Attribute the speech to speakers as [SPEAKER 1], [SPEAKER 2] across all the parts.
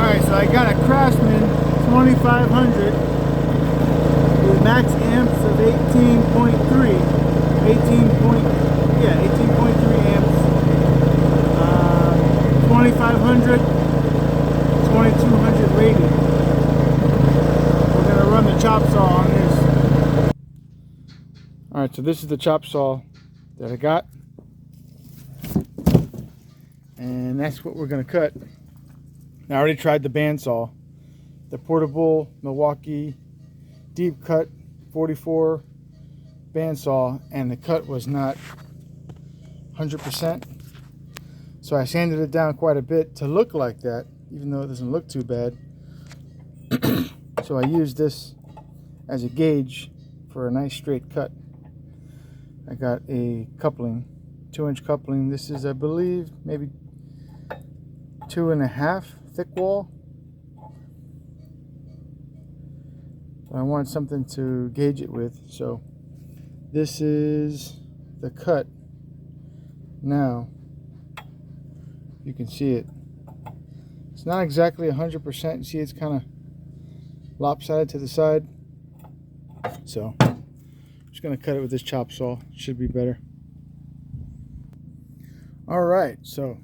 [SPEAKER 1] Alright, so I got a Craftsman 2500 with max amps of 18.3 amps, 2500, 2200 rated. We're going to run the chop saw on this. Alright, so this is the chop saw that I got, and that's what we're going to cut. I already tried the bandsaw, the portable Milwaukee deep cut 44 bandsaw, and the cut was not 100%. So I sanded it down quite a bit to look like that, even though it doesn't look too bad. So I used this as a gauge for a nice straight cut. I got a coupling, 2-inch coupling. This is, I believe, maybe 2.5 thick wall. I want something to gauge it with, so this is the cut. Now you can see it. It's not exactly 100%. You see, it's kind of lopsided to the side. So I'm just gonna cut it with this chop saw. It should be better. All right, so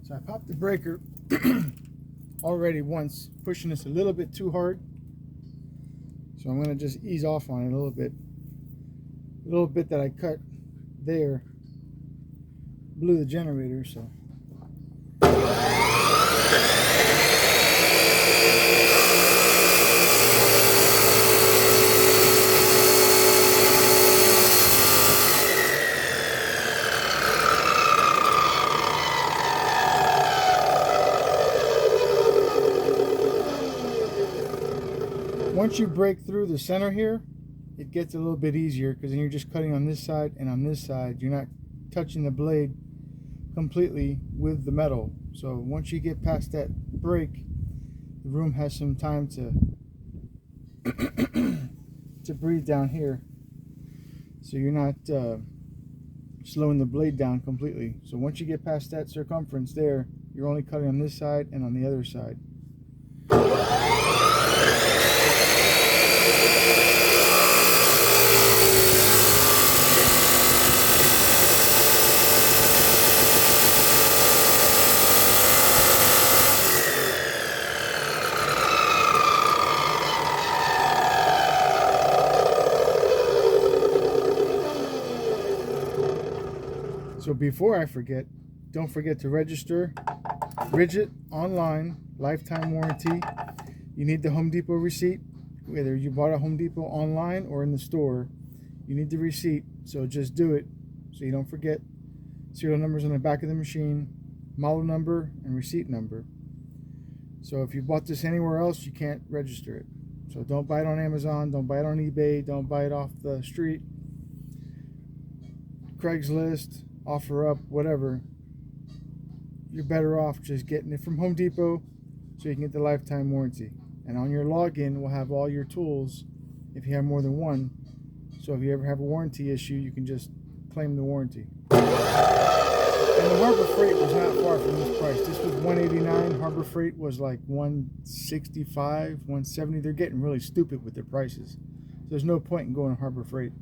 [SPEAKER 1] I popped the breaker already once, pushing this a little bit too hard. So I'm going to just ease off on it a little bit. A little bit that I cut there blew the generator, so. Once you break through the center here, it gets a little bit easier, because then you're just cutting on this side and on this side. You're not touching the blade completely with the metal. So once you get past that break, the room has some time to to breathe down here. So you're not slowing the blade down completely. So once you get past that circumference there, you're only cutting on this side and on the other side. So before I forget, don't forget to register Ridgid online, lifetime warranty. You need the Home Depot receipt. Whether you bought a Home Depot online or in the store, you need the receipt. So just do it so you don't forget. Serial numbers on the back of the machine, model number, and receipt number. So if you bought this anywhere else, you can't register it. So don't buy it on Amazon, don't buy it on eBay, don't buy it off the street, Craigslist, OfferUp, whatever. You're better off just getting it from Home Depot so you can get the lifetime warranty. And on your login, we'll have all your tools if you have more than one. So if you ever have a warranty issue, you can just claim the warranty. And the Harbor Freight was not far from this price. This was $189. Harbor Freight was like $165, $170. They're getting really stupid with their prices. So there's no point in going to Harbor Freight.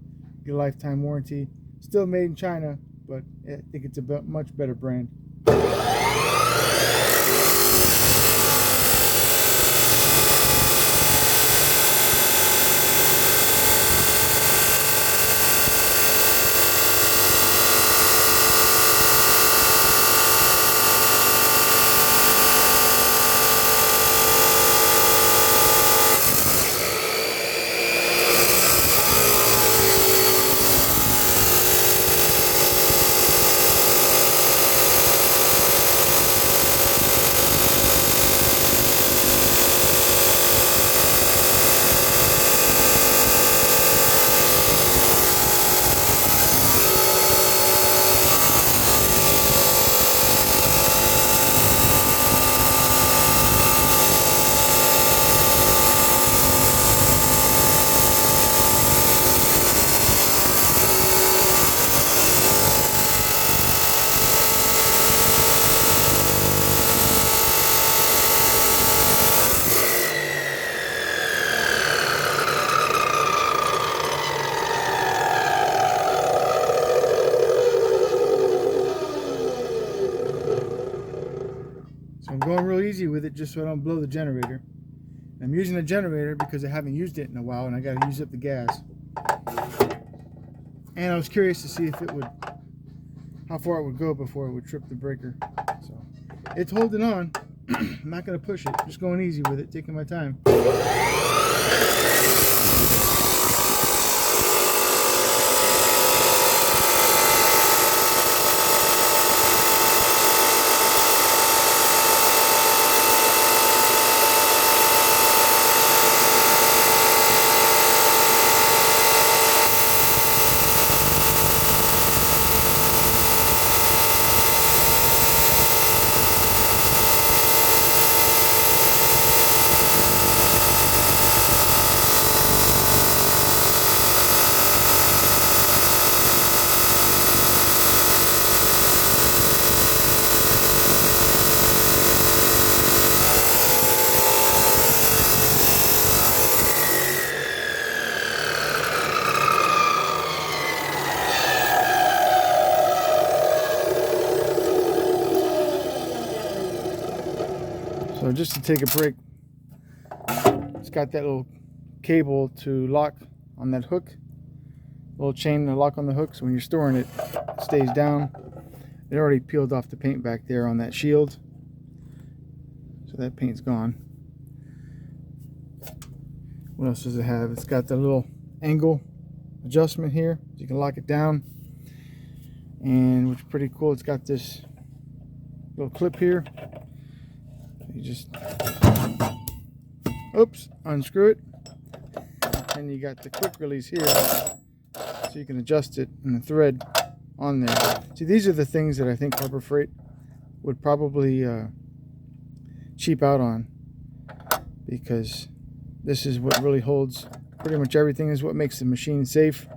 [SPEAKER 1] Get a lifetime warranty. Still made in China, but I think it's a much better brand. it just so I don't blow the generator. I'm using the generator because I haven't used it in a while and I got to use up the gas. And I was curious to see if it would, how far it would go before it would trip the breaker. So it's holding on. I'm not going to push it, just going easy with it, taking my time. So just to take a break, it's got that little cable to lock on that hook, little chain to lock on the hook, so when you're storing it, it stays down. It already peeled off the paint back there on that shield, so that paint's gone. What else does it have? It's got the little angle adjustment here, so you can lock it down, and which is pretty cool. It's got this little clip here. You just, oops, unscrew it, and you got the quick release here, so you can adjust it and the thread on there. See, these are the things that I think Harbor Freight would probably cheap out on, because this is what really holds pretty much everything. Is what makes the machine safe,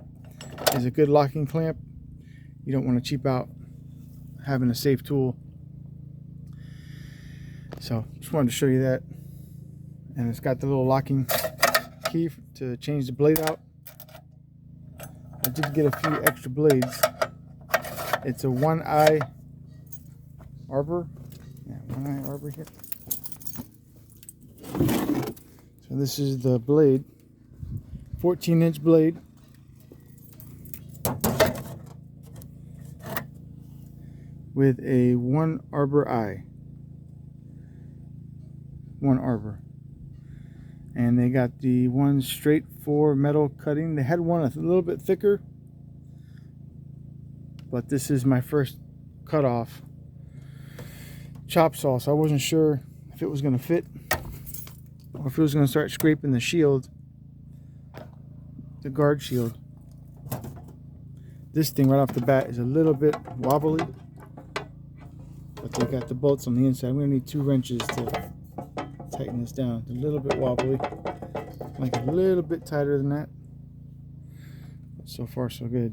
[SPEAKER 1] is a good locking clamp. You don't want to cheap out having a safe tool. So just wanted to show you that. And it's got the little locking key to change the blade out. I did get a few extra blades. It's a 1-eye arbor. Yeah, 1-eye arbor here. So this is the blade, 14-inch blade. With a 1 arbor eye. 1 arbor, and they got the one straight for metal cutting. They had one a little bit thicker, but this is my first cut off chop saw, so I wasn't sure if it was going to fit or if it was going to start scraping the shield, the guard shield. This thing right off the bat is a little bit wobbly, but they got the bolts on the inside. I'm going to need 2 wrenches to tighten this down. It's a little bit wobbly, like a little bit tighter than that, but so far so good.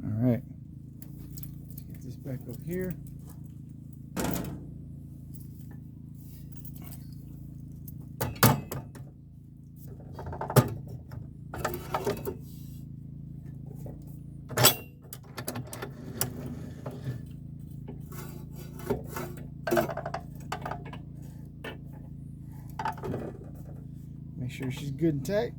[SPEAKER 1] All right, let's get this back up here. Make sure she's good and tight.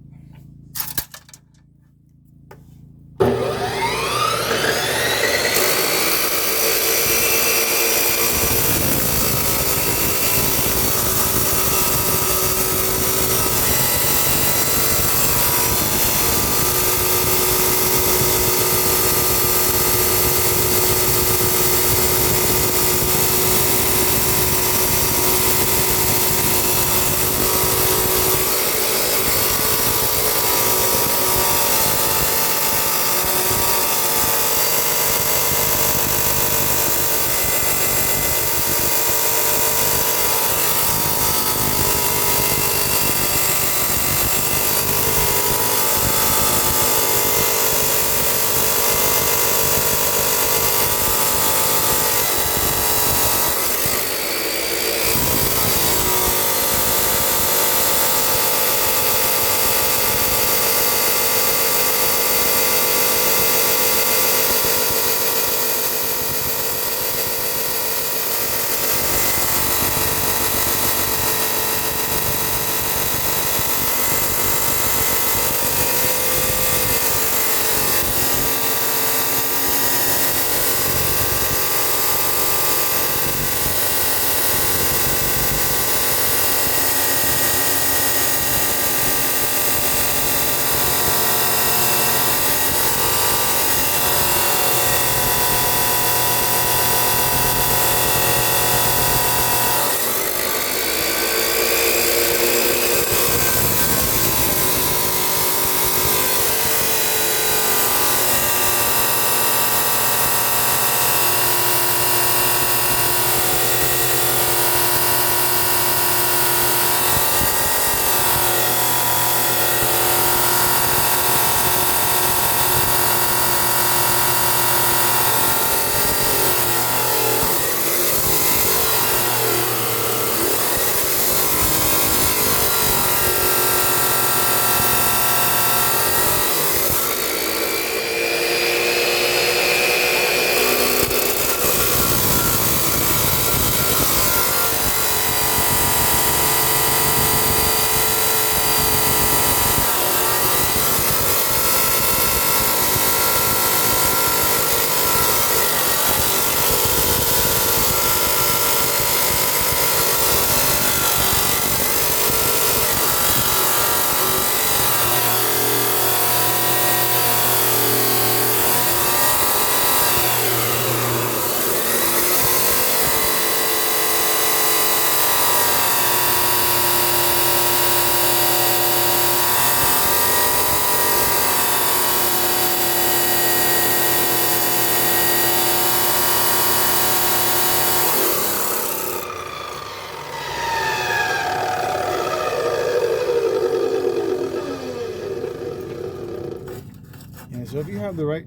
[SPEAKER 1] So if you have the right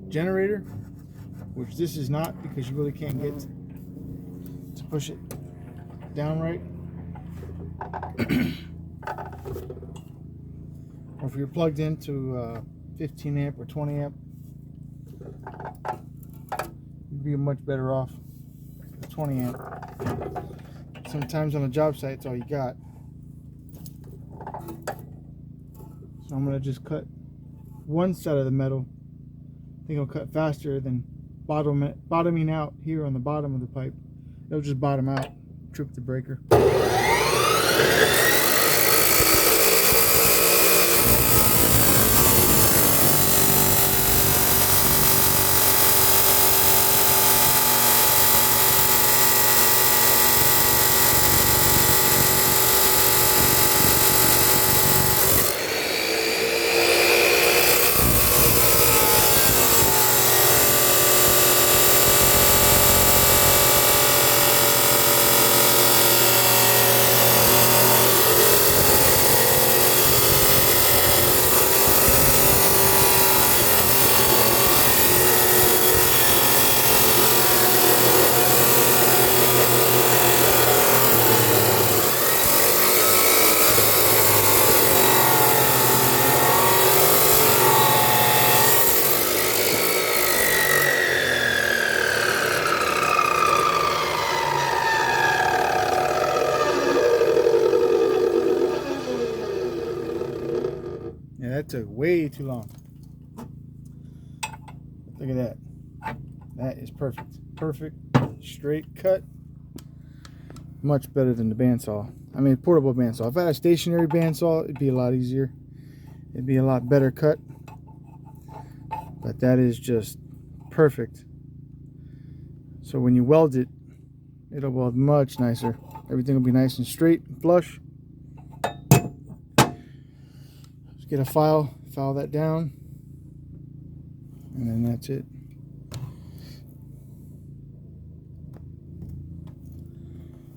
[SPEAKER 1] generator, which this is not because you really can't get to push it down right, or if you're plugged into 15 amp or 20 amp, you'd be much better off with 20 amp. Sometimes on a job site, it's all you got. So I'm going to just cut one side of the metal. I think it'll cut faster than bottoming out here on the bottom of the pipe. It'll just bottom out, trip the breaker. Yeah, that took way too long. Look at that. That is perfect. Perfect, straight cut. Much better than the bandsaw. I mean, portable bandsaw. If I had a stationary bandsaw, it'd be a lot easier. It'd be a lot better cut. But that is just perfect. So when you weld it, it'll weld much nicer. Everything will be nice and straight and flush. Just get a file that down, and then that's it.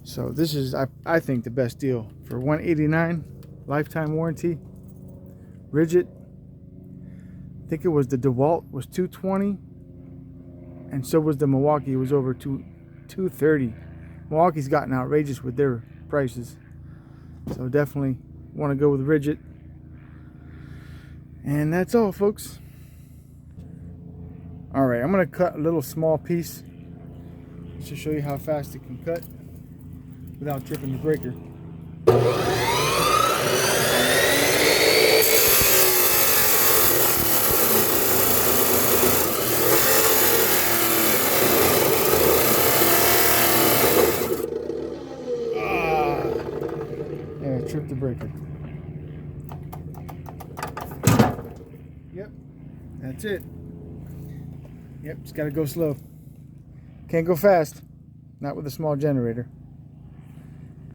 [SPEAKER 1] So this is, I think, the best deal for $189, lifetime warranty. Ridgid, I think it was the DeWalt was $220, and so was the Milwaukee. It was over $230. Milwaukee's gotten outrageous with their prices, so definitely want to go with Ridgid. And that's all, folks. All right, I'm gonna cut a little small piece just to show you how fast it can cut without tripping the breaker. Yeah, tripped the breaker. Yep, that's it. Yep, just gotta go slow. Can't go fast, not with a small generator.